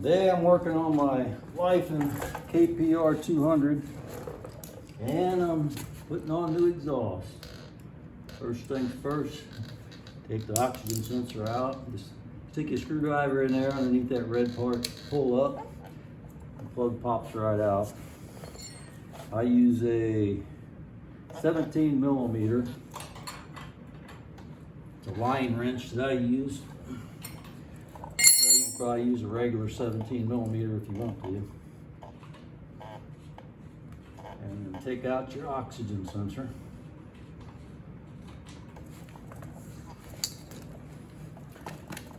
Today I'm working on my Lifan KPR 200 and I'm putting on new exhaust. First things first, take the oxygen sensor out. Just stick your screwdriver in there underneath that red part, pull up, the plug pops right out. I use a 17 millimeter. It's a line wrench that I use. You can probably use a regular 17 millimeter if you want to. And then take out your oxygen sensor.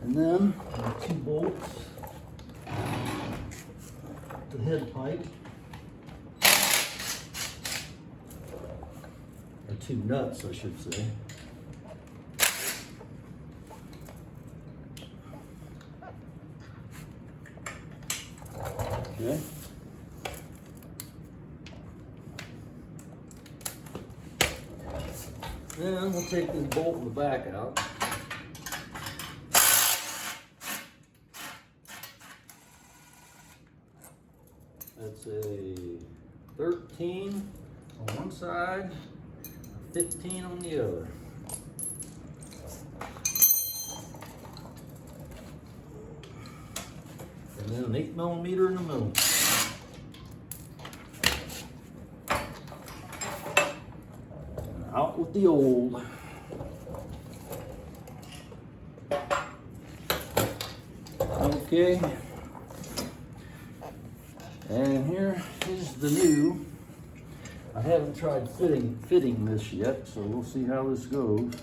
And then the 2 bolts, the head pipe, or 2 nuts, I should say. Okay. Then we'll take this bolt in the back out. That's a 13 on one side, a 15 on the other. And then an 8 millimeter in the middle. And out with the old. Okay. And here is the new. I haven't tried fitting this yet, so we'll see how this goes.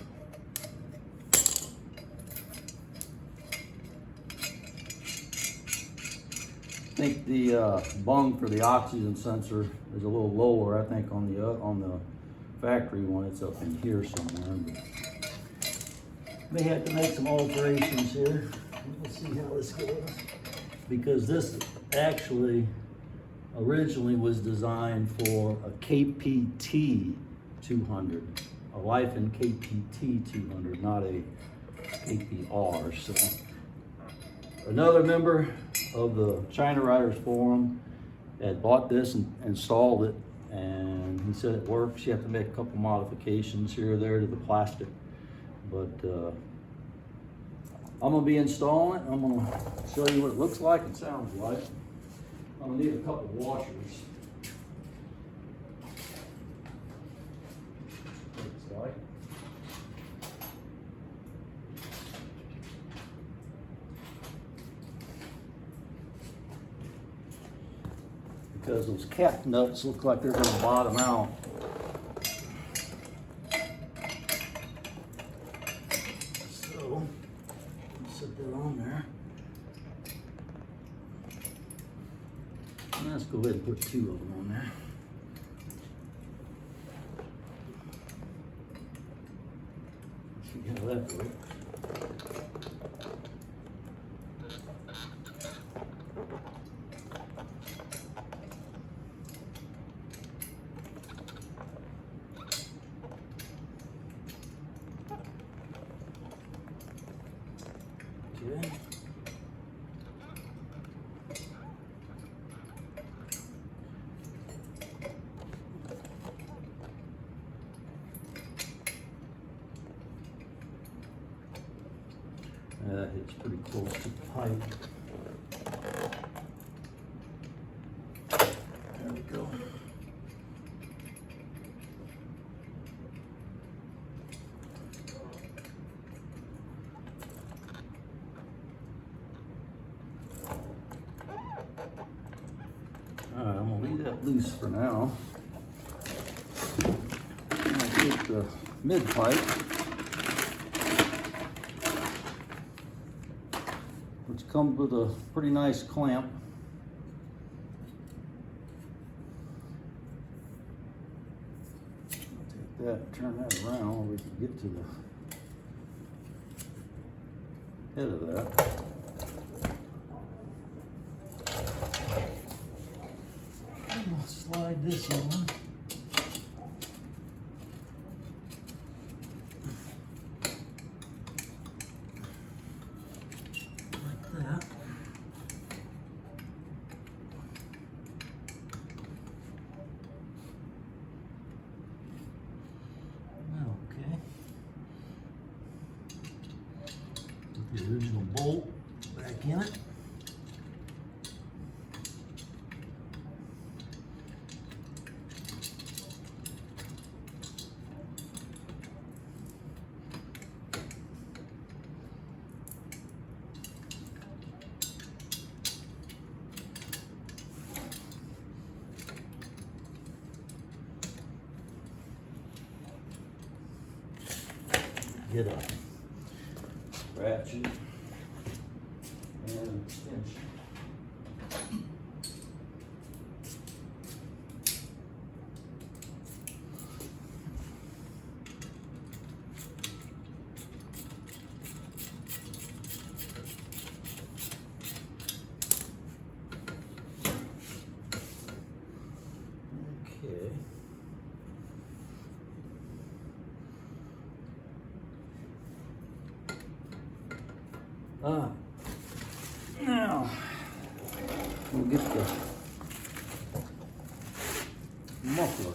I think the bung for the oxygen sensor is a little lower. I think on the factory one, it's up in here somewhere. But may have to make some alterations here. We'll see how this goes, because this actually originally was designed for a KPT 200, a Lifan KPT 200, not a KPR. So another member of the China Riders Forum had bought this and installed it, and he said it works. You have to make a couple modifications here or there to the plastic, but I'm gonna be installing it. I'm gonna show you what it looks like and sounds like. I'm gonna need a couple washers. Looks like. Because those cap nuts look like they're gonna bottom out. So, set that on there. Let's go ahead and put 2 of them on there. See how that works. Okay. That hits pretty close to the pipe. There we go. All right, I'm gonna leave that loose for now. I'm gonna take the mid pipe, which comes with a pretty nice clamp. I'll take that, turn that around where we can get to the head of that. I'll slide this on. Like that. bolt back in it. Get a ratchet and an extension. Okay. Now we'll get the muffler.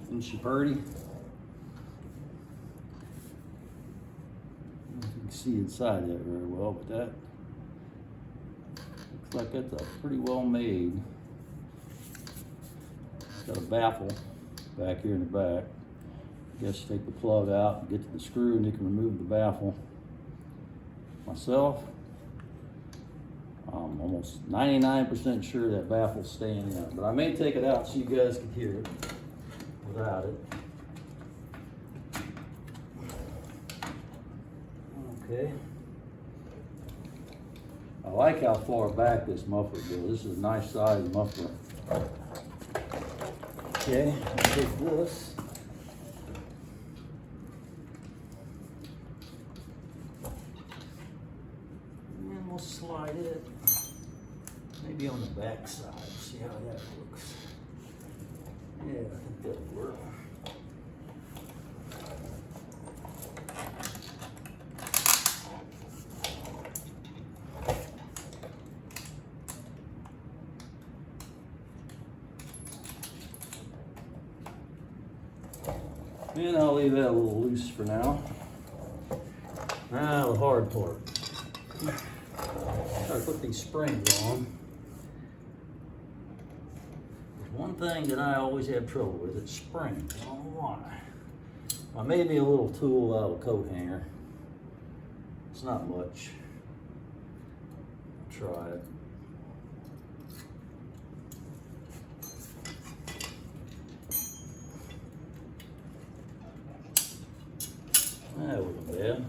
Isn't she pretty? I don't know if you can see inside that very well, but that looks like that's a pretty well made. It's got a baffle back here in the back. I guess take the plug out, get to the screw, and you can remove the baffle. Myself, I'm almost 99% sure that baffle's staying in, but I may take it out so you guys can hear it without it. Okay. I like how far back this muffler goes. This is a nice size muffler. Okay, I'll take this. Slide it maybe on the back side, see how that looks. Yeah, I think that'll work. And I'll leave that a little loose for now. Now the hard part. Try to put these springs on. There's one thing that I always have trouble with, it's springs. I don't know why. I made me a little tool out of a coat hanger. It's not much. I'll try it. That wasn't bad.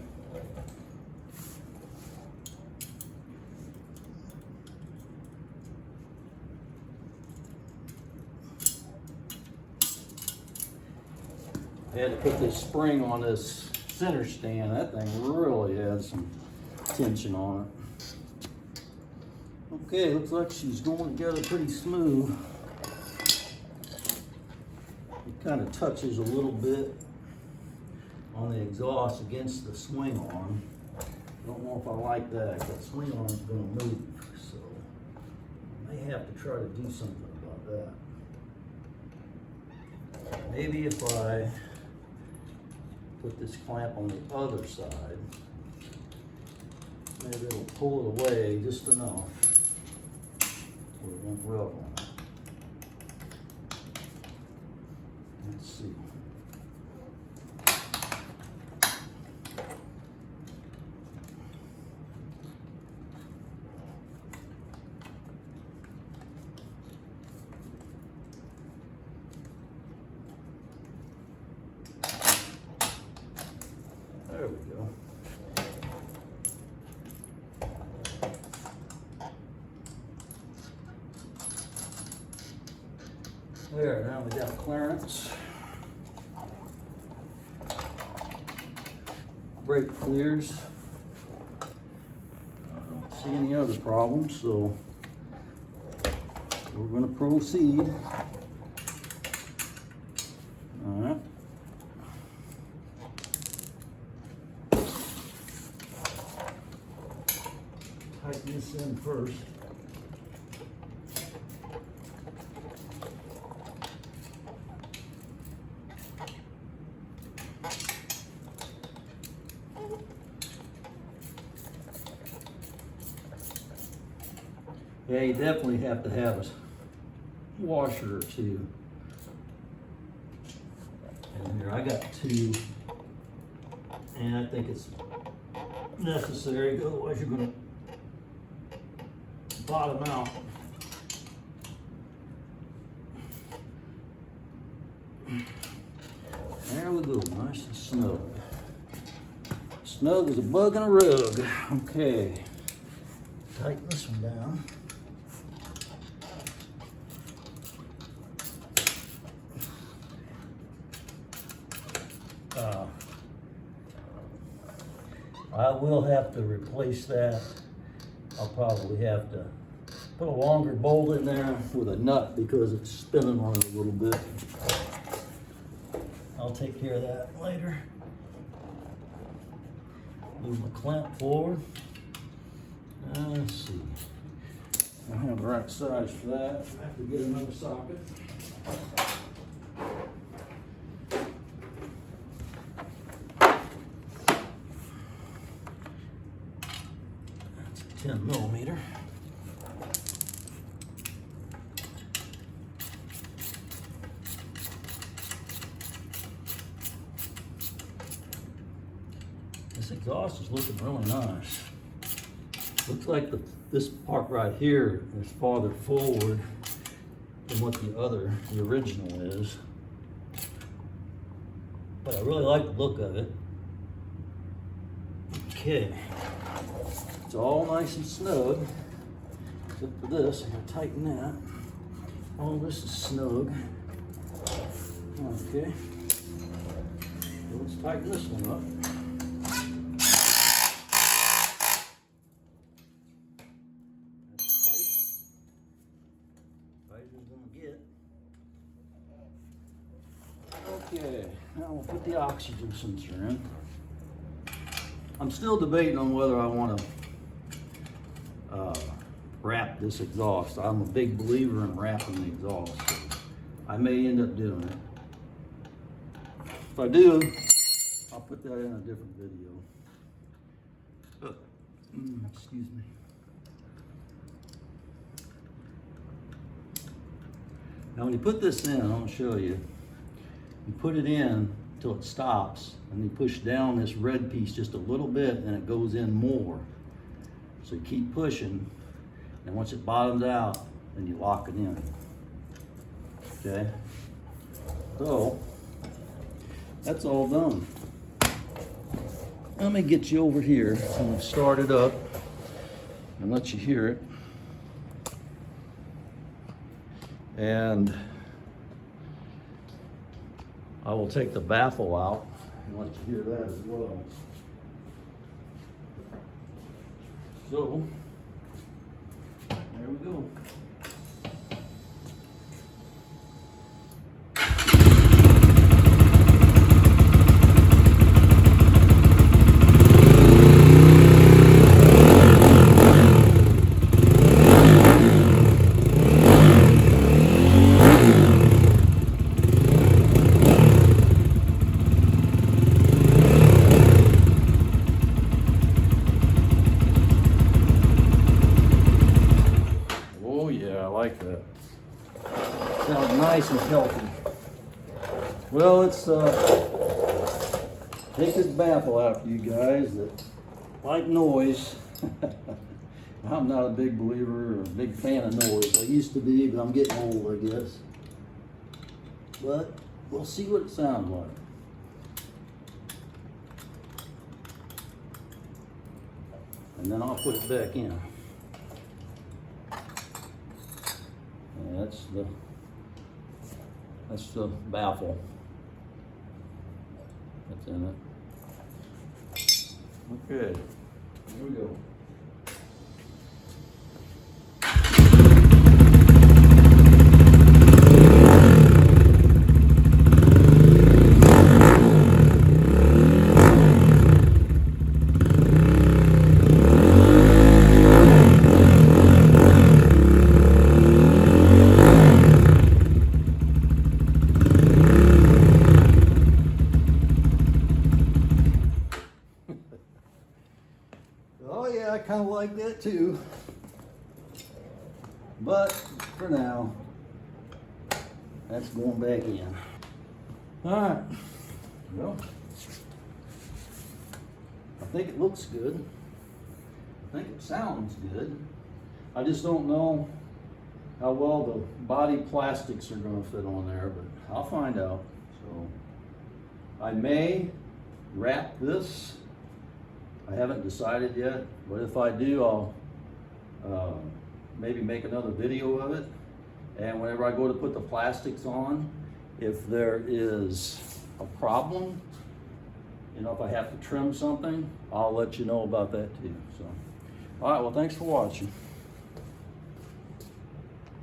I had to put this spring on this center stand. That thing really had some tension on it. Okay, looks like she's going together pretty smooth. It kind of touches a little bit on the exhaust against the swing arm. Don't know if I like that. That swing arm's going to move, so I may have to try to do something about that. Maybe if I put this clamp on the other side, maybe it'll pull it away just enough where it won't rub on it. Let's see. There we go. There, now we got clearance. Brake clears. I don't see any other problems, so we're going to proceed. All right. Tighten this in first. Yeah, you definitely have to have a washer or two. And here, I got two. And I think it's necessary, otherwise you're gonna bottom out. There we go, nice and snug. Snug as a bug in a rug. Okay, tighten this one down. I will have to replace that. I'll probably have to put a longer bolt in there with a nut because it's spinning on it a little bit. I'll take care of that later. Move my clamp forward. Let's see. I have the right size for that. I have to get another socket. That's a 10 millimeter. This exhaust is looking really nice. Looks like this part right here is farther forward than what the original is. But I really like the look of it. Okay, it's all nice and snug, except for this. I'm gonna tighten that. All this is snug. Okay, so let's tighten this one up. Okay, now we'll put the oxygen sensor in. I'm still debating on whether I want to wrap this exhaust. I'm a big believer in wrapping the exhaust. So I may end up doing it. If I do, I'll put that in a different video. Excuse me. Now when you put this in, I'll show you. You put it in until it stops, and you push down this red piece just a little bit, and it goes in more. So you keep pushing, and once it bottoms out, then you lock it in. Okay? So, that's all done. Let me get you over here and start it up and let you hear it. And I will take the baffle out and let you hear that as well. So, there we go. Sounds nice and healthy. Well, let's take this baffle out for you guys that like noise. I'm not a big believer or a big fan of noise. I used to be, but I'm getting old, I guess. But we'll see what it sounds like. And then I'll put it back in. And that's the baffle that's in it. Okay, here we go. Oh yeah, I kind of like that too. But for now, that's going back in. All right, well, I think it looks good. I think it sounds good. I just don't know how well the body plastics are gonna fit on there, but I'll find out. So I may wrap this. I haven't decided yet, but if I do, I'll maybe make another video of it. And whenever I go to put the plastics on, if there is a problem, you know, if I have to trim something, I'll let you know about that too. So, all right, well, thanks for watching.